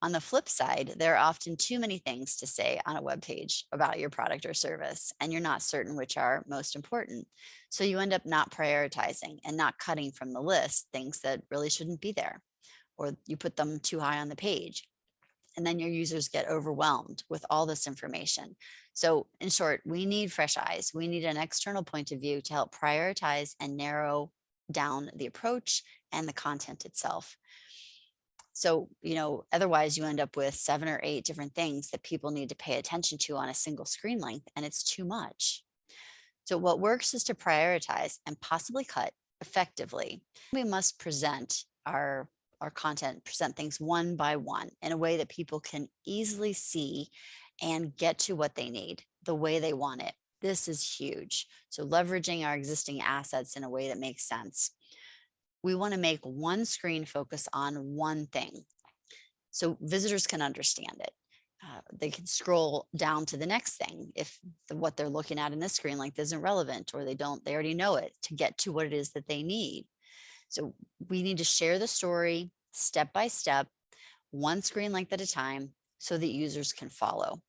On the flip side, there are often too many things to say on a web page about your product or service, and you're not certain which are most important. So you end up not prioritizing and not cutting from the list things that really shouldn't be there, or you put them too high on the page. And then your users get overwhelmed with all this information. So, in short, we need fresh eyes. We need an external point of view to help prioritize and narrow down the approach and the content itself. So, otherwise you end up with 7 or 8 different things that people need to pay attention to on a single screen length, and it's too much. So, what works is to prioritize and possibly cut effectively. We must present our content, present things one by one in a way that people can easily see and get to what they need the way they want it. This is huge. So, leveraging our existing assets in a way that makes sense. We want to make one screen focus on one thing so visitors can understand it. They can scroll down to the next thing if what they're looking at in this screen length isn't relevant, or they already know it, to get to what it is that they need. So we need to share the story step by step, one screen length at a time, so that users can follow.